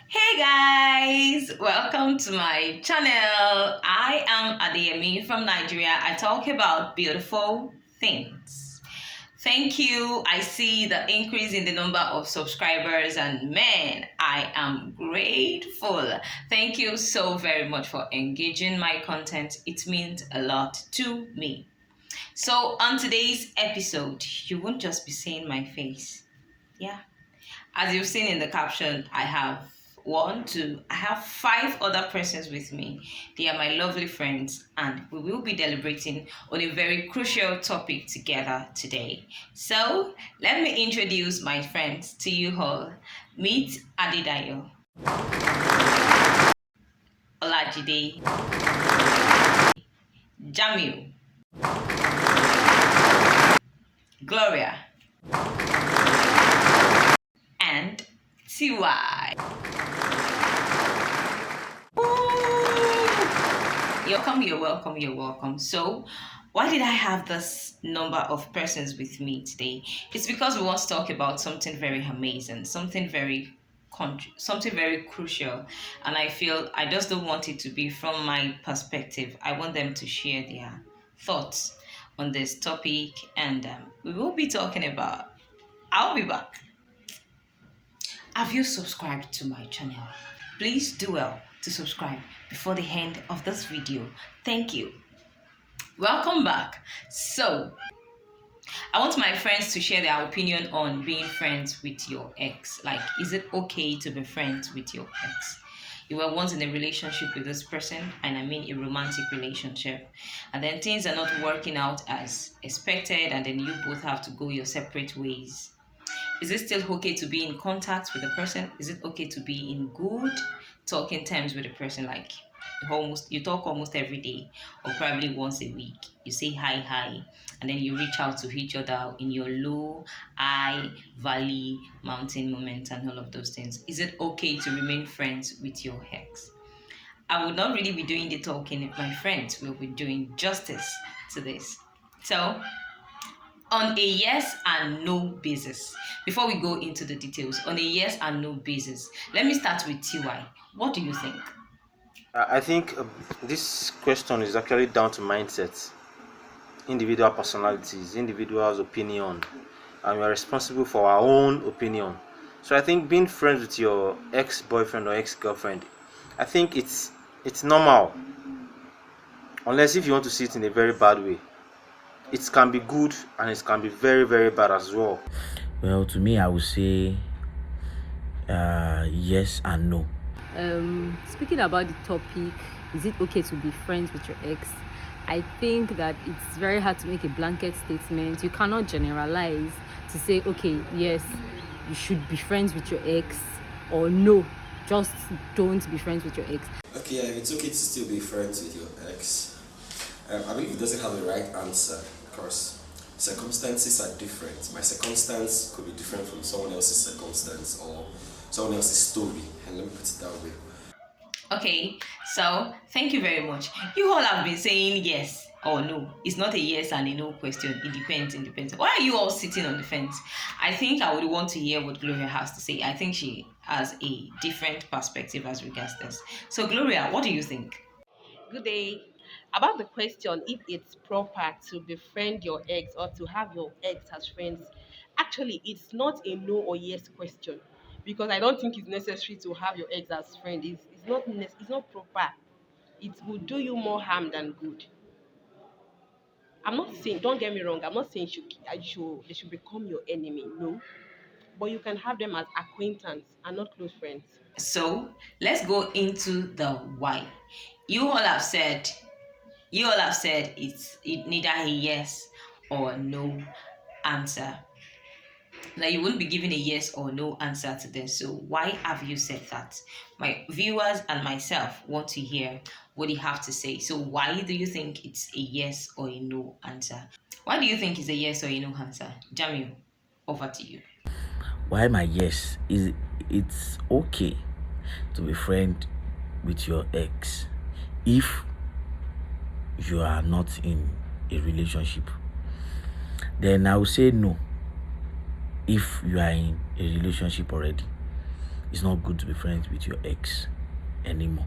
Hey guys, welcome to my channel. I am Adeyemi from Nigeria. I talk about beautiful things. Thank you. I see the increase in the number of subscribers, and man, I am grateful. Thank you so very much for engaging my content. It means a lot to me. So, on today's episode, you won't just be seeing my face. Yeah, as you've seen in the caption, I have five other persons with me. They are my lovely friends, and we will be deliberating on a very crucial topic together today. So, let me introduce my friends to you all. Meet Adedayo, Olajide, Jamil, Gloria, and TY. You're welcome. So, why did I have this number of persons with me today? It's because we want to talk about something very amazing, something very crucial, and I feel I just don't want it to be from my perspective. I want them to share their thoughts on this topic, and we will be talking about. I'll be back. Have you subscribed to my channel? Please do well to subscribe before the end of this video. Thank you. Welcome back. So, I want my friends to share their opinion on being friends with your ex. Like, is it okay to be friends with your ex? You were once in a relationship with this person, and I mean a romantic relationship, and then things are not working out as expected, and then you both have to go your separate ways. Is it still okay to be in contact with the person? Is it okay to be in good talking terms with the person? Like you talk almost every day or probably once a week. You say hi, and then you reach out to each other in your low, high, valley, mountain moments and all of those things. Is it okay to remain friends with your ex? I would not really be doing the talking if my friends will be doing justice to this. So, on a yes and no basis, before we go into the details, on a yes and no basis, let me start with TY. What do you think? I think this question is actually down to mindset, individual personalities, individual's opinion, and we are responsible for our own opinion. So I think being friends with your ex-boyfriend or ex-girlfriend, I think it's normal, unless if you want to see it in a very bad way. It can be good and it can be very very bad as well. Well, to me, I would say yes and no. Speaking about the topic, is it okay to be friends with your ex? I think that it's very hard to make a blanket statement. You cannot generalize to say, okay, yes, you should be friends with your ex, or no, just don't be friends with your ex. Okay, it's okay to still be friends with your ex. I believe it doesn't have the right answer because circumstances are different. My circumstance could be different from someone else's circumstance or someone else's story, and let me put it that way. Okay, so thank you very much. You all have been saying yes or no. It's not a yes and a no question. It depends. It depends. Why are you all sitting on the fence? I think I would want to hear what Gloria has to say. I think she has a different perspective as regards this. So, Gloria, what do you think? Good day. About the question if it's proper to befriend your ex or to have your ex as friends, actually, it's not a no or yes question because I don't think it's necessary to have your ex as friend. It's not proper. It will do you more harm than good. I'm not saying, don't get me wrong, I'm not saying they should become your enemy. No, but you can have them as acquaintance and not close friends. So, let's go into the why. You all have said it's neither a yes or no answer. Now you wouldn't be giving a yes or no answer to this. So why have you said that? My viewers and myself want to hear what you have to say. So why do you think it's a yes or a no answer? Why do you think it's a yes or a no answer? Jamil, over to you. Why my yes is it's okay to be friend with your ex if you are not in a relationship. Then I will say no if you are in a relationship already. it's not good to be friends with your ex anymore,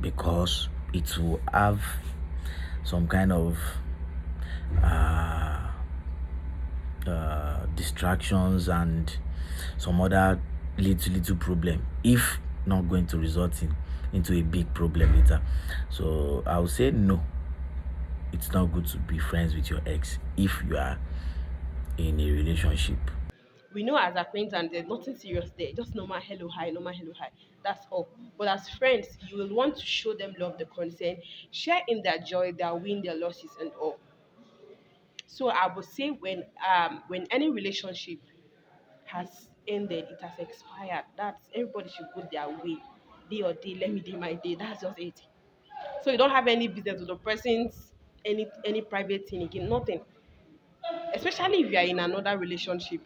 because it will have some kind of distractions and some other little problem, if not going to result into a big problem later. So I would say no, it's not good to be friends with your ex if you are in a relationship. We know as acquaintance there's nothing serious there, just normal hello hi, normal hello hi. That's all. But as friends, you will want to show them love, the concern, share in their joy, their win, their losses, and all. So I would say when any relationship has ended, it has expired. That's everybody should go their way. Day or day, let me do my day. That's just it. So you don't have any business with the person's any private thing again, nothing. Especially if you are in another relationship,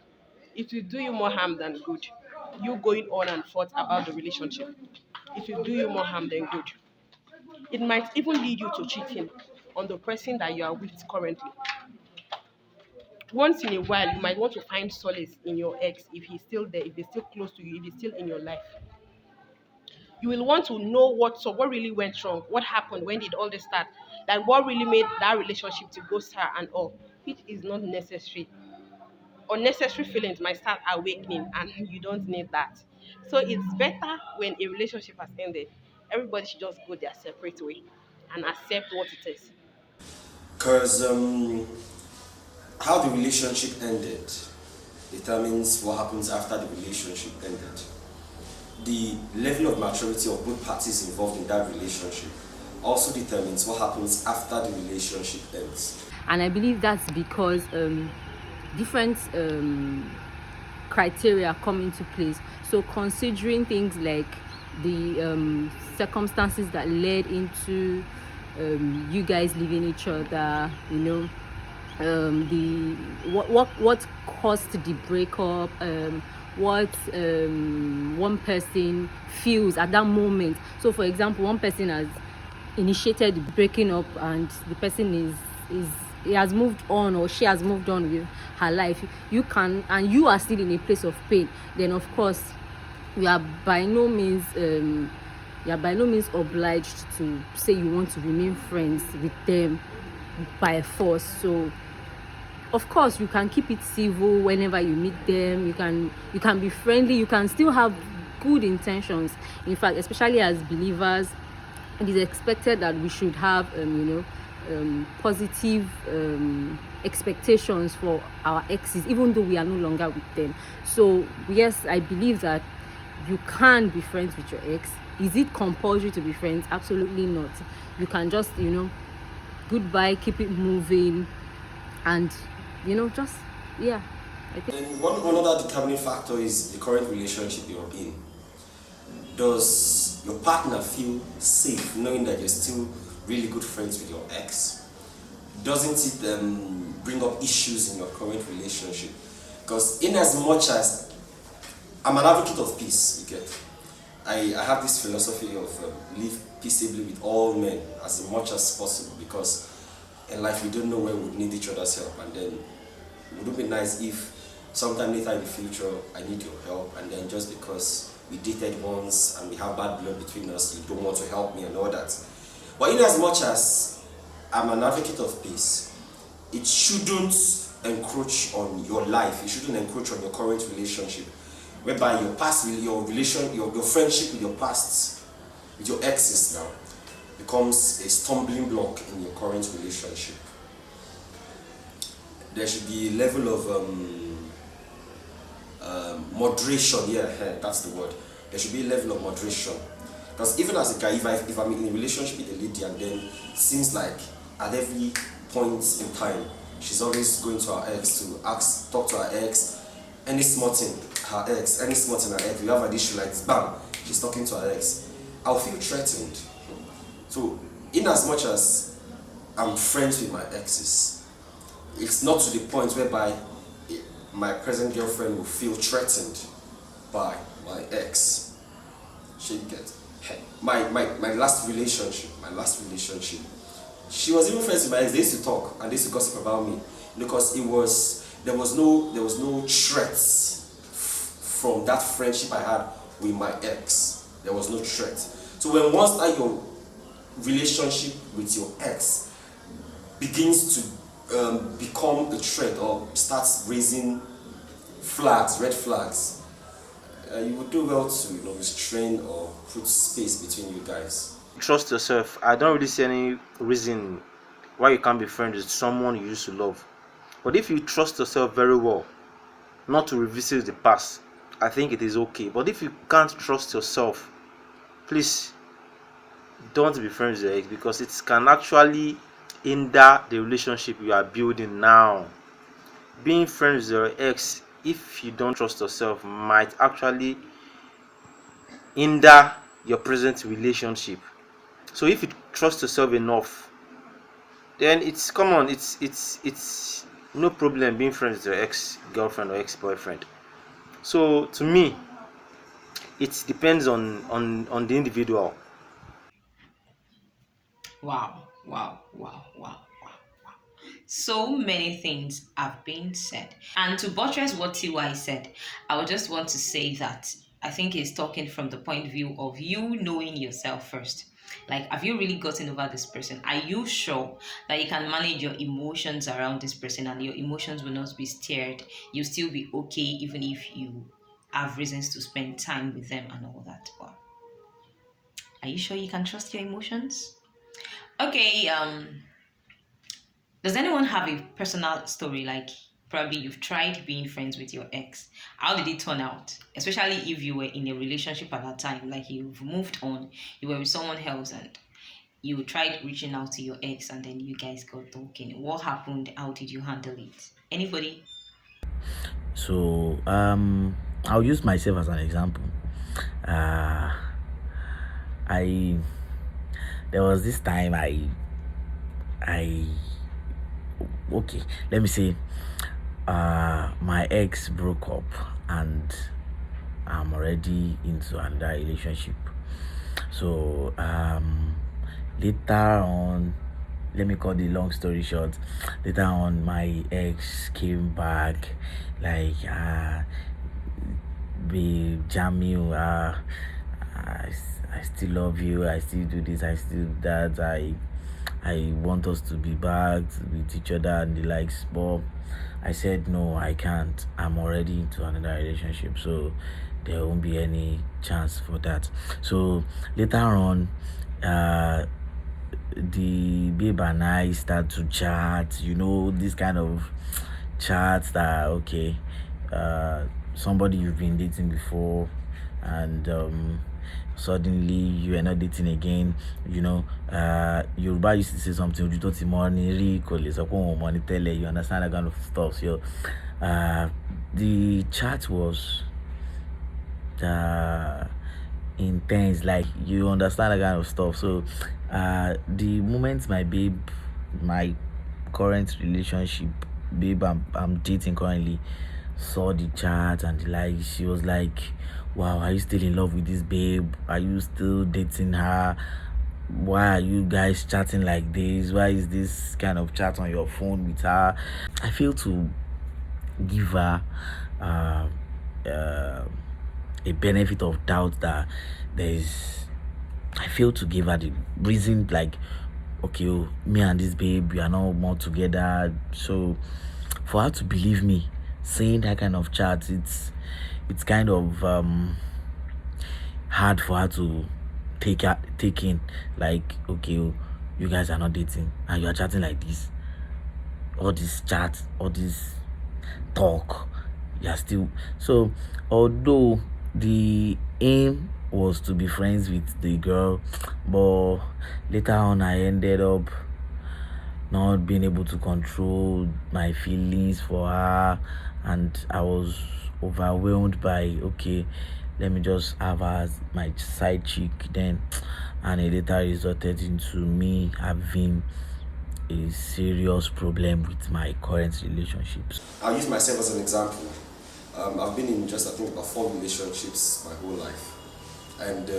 it will do you more harm than good. You going on and forth about the relationship, it will do you more harm than good. It might even lead you to cheating on the person that you are with currently. Once in a while, you might want to find solace in your ex if he's still there, if he's still close to you, if he's still in your life. You will want to know what really went wrong, what happened, when did all this start, like what really made that relationship to go sour and all, which is not necessary. Unnecessary feelings might start awakening, and you don't need that. So it's better when a relationship has ended, everybody should just go their separate way and accept what it is. Because how the relationship ended determines what happens after the relationship ended. The level of maturity of both parties involved in that relationship also determines what happens after the relationship ends. And I believe that's because different criteria come into place. So considering things like the circumstances that led into you guys leaving each other, the what caused the breakup, what one person feels at that moment. So for example, one person has initiated the breaking up and the person is he has moved on, or she has moved on with her life. You can, and you are still in a place of pain, then of course you are by no means obliged to say you want to remain friends with them by force. So of course you can keep it civil whenever you meet them. You can be friendly, you can still have good intentions. In fact, especially as believers, it is expected that we should have positive expectations for our exes, even though we are no longer with them. So yes, I believe that you can be friends with your ex. Is it compulsory to be friends? Absolutely not. You can just goodbye, keep it moving, and just I think. And one other determining factor is the current relationship you're in. Does your partner feel safe knowing that you're still really good friends with your ex? Doesn't it bring up issues in your current relationship? Because in as much as I'm an advocate of peace, you get, I have this philosophy of live peaceably with all men as much as possible, because in life we don't know when we need each other's help, and then it would be nice if sometime later in the future I need your help, and then just because we dated once and we have bad blood between us, you don't want to help me and all that. But in as much as I'm an advocate of peace, it shouldn't encroach on your life. It shouldn't encroach on your current relationship, whereby your past, your friendship with your past, with your exes now, becomes a stumbling block in your current relationship. There should be a level of moderation. That's the word. There should be a level of moderation. Because even as a guy, if I'm in a relationship with a lady and then it seems like at every point in time she's always going to her ex to talk to her ex, any small thing, we have an issue like this, bam, she's talking to her ex, I'll feel threatened. So in as much as I'm friends with my exes, it's not to the point whereby my present girlfriend will feel threatened by my ex. She gets my last relationship, she was even friends with my ex. They used to talk and they used to gossip about me, because there was no threats from that friendship I had with my ex. There was no threat. So when once that your relationship with your ex begins to become a threat or starts raising flags, red flags, you would do well to restrain or put space between you guys. Trust yourself. I don't really see any reason why you can't be friends with someone you used to love. But if you trust yourself very well, not to revisit the past, I think it is okay. But if you can't trust yourself, please don't be friends with your ex, because it can actually hinder the relationship you are building now. Being friends with your ex, if you don't trust yourself, might actually hinder your present relationship. So if you trust yourself enough, then it's come on, it's no problem being friends with your ex girlfriend or ex boyfriend. So to me, it depends on the individual. Wow, wow, wow, wow, wow. So many things have been said. And to buttress what TY said, I would just want to say that I think he's talking from the point of view of you knowing yourself first. Like, have you really gotten over this person? Are you sure that you can manage your emotions around this person and your emotions will not be stirred? You'll still be okay even if you have reasons to spend time with them and all that. But are you sure you can trust your emotions? Okay, does anyone have a personal story, like probably you've tried being friends with your ex? How did it turn out? Especially if you were in a relationship at that time, like you've moved on, you were with someone else, and you tried reaching out to your ex, and then you guys got talking. What happened? How did you handle it? Anybody? So I'll use myself as an example. Uh, I there was this time I okay, let me say my ex broke up and I'm already into another relationship. So later on, let me cut the long story short. Later on, my ex came back, like, babe, Jamil, I still love you. I still do this. I still do that. I want us to be back with each other and the likes. But I said no, I can't. I'm already into another relationship, so there won't be any chance for that. So later on, the babe and I start to chat. This kind of chats that okay, somebody you've been dating before, and suddenly you are not dating again. Yoruba used to say something, "Ojú tó ti mọ́ ni rí kò lè sọ pé òun ò mọ̀ ní tẹ́lẹ̀." You understand that kind of stuff. So the chat was intense, like, you understand that kind of stuff. So the moment my current relationship babe I'm dating currently saw the chat and the like, she was like, wow, are you still in love with this babe? Are you still dating her? Why are you guys chatting like this? Why is this kind of chat on your phone with her? I feel to give her a benefit of doubt that I feel to give her the reason, like, okay, me and this babe, we are not more together. So for her to believe me, saying that kind of chat, it's kind of hard for her to take in, like, okay, you guys are not dating and you are chatting like this, all this chat, all this talk, you're still. So although the aim was to be friends with the girl, but later on I ended up not being able to control my feelings for her, and I was overwhelmed by, okay, let me just have her as my side chick then, and it later resulted into me having a serious problem with my current relationships. I'll use myself as an example. I've been in just, I think, about 4 relationships my whole life. And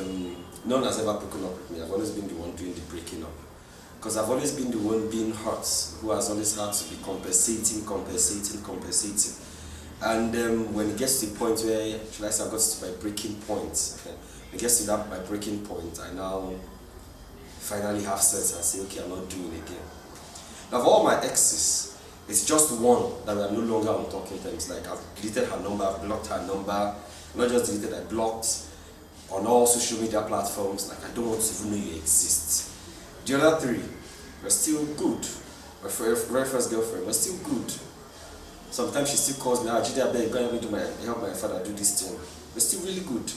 none has ever broken up with me. I've always been the one doing the breaking up. Because I've always been the one being hurt, who has always had to be compensating. And when it gets to the point where, should I say, I got to my breaking point, when it gets to that my breaking point, I now finally have sense and say, okay, I'm not doing it again. Now, of all my exes, it's just one that we are no longer on talking terms. Like, I've deleted her number, I've blocked her number. Not just deleted, I blocked on all social media platforms. Like, I don't want to even know you exist. The other three were still good. My very first girlfriend was still good. Sometimes she still calls me, Jide, I beg, go help me help my father do this thing. We're still really good.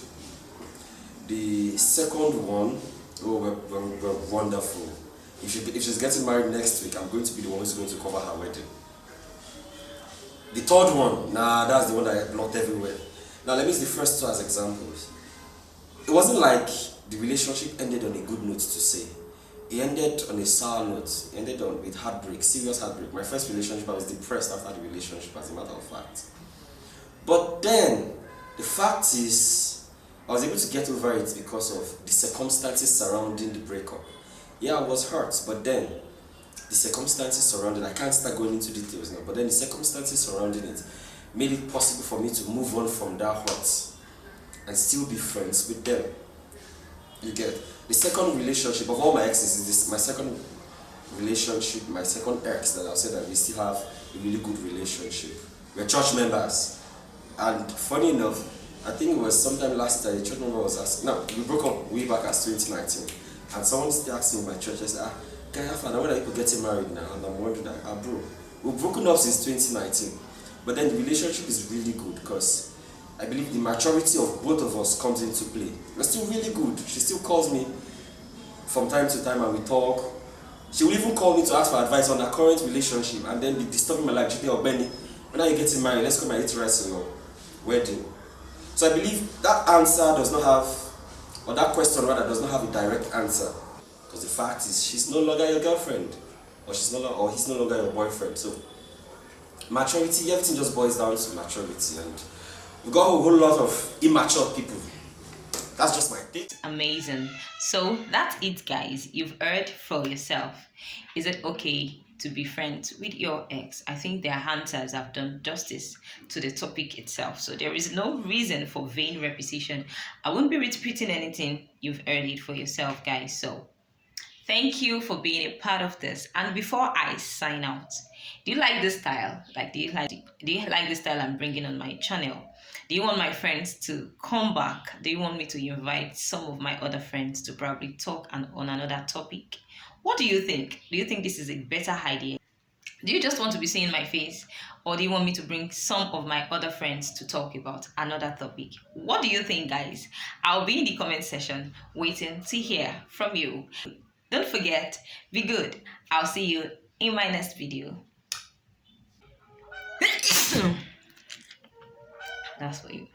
The second one, oh, we're wonderful. If she's getting married next week, I'm going to be the one who's going to cover her wedding. The third one, nah, that's the one that I blocked everywhere. Now let me use the first two as examples. It wasn't like the relationship ended on a good note to say. It ended on a sour note. It ended with heartbreak, serious heartbreak. My first relationship, I was depressed after the relationship, as a matter of fact. But then, the fact is, I was able to get over it because of the circumstances surrounding the breakup. Yeah, I was hurt, but then the circumstances surrounding, I can't start going into details now, but then the circumstances surrounding it made it possible for me to move on from that hurt and still be friends with them. You get the second relationship of all my exes is this my second relationship, my second ex that I'll say that we still have a really good relationship. We're church members. And funny enough, I think it was sometime last year, a church member was asking, no, we broke up way back as 2019. And someone still asked me in my church, I said, can I find out when are people getting married now? And I'm wondering, bro, we've broken up since 2019. But then the relationship is really good because I believe the maturity of both of us comes into play. We're still really good. She still calls me from time to time and we talk. She will even call me to ask for advice on her current relationship and then be disturbing my life. Jide or Benny, when are you getting married? Let's come and eat rice in your wedding. So I believe that answer does not have, or that question rather does not have a direct answer. Because the fact is, she's no longer your girlfriend, or he's no longer your boyfriend. So maturity, everything just boils down to maturity, and we've got a whole lot of immature people. That's just my take. Amazing. So that's it, guys. You've heard for yourself. Is it okay to be friends with your ex? I think their answers have done justice to the topic itself. So there is no reason for vain repetition. I won't be repeating anything. You've heard it for yourself, guys. So thank you for being a part of this. And before I sign out, do you like this style? Do you like the style I'm bringing on my channel? Do you want my friends to come back? Do you want me to invite some of my other friends to probably talk on another topic? What do you think? Do you think this is a better idea? Do you just want to be seeing my face? Or do you want me to bring some of my other friends to talk about another topic? What do you think, guys? I'll be in the comment section waiting to hear from you. Don't forget, be good. I'll see you in my next video. That's for you.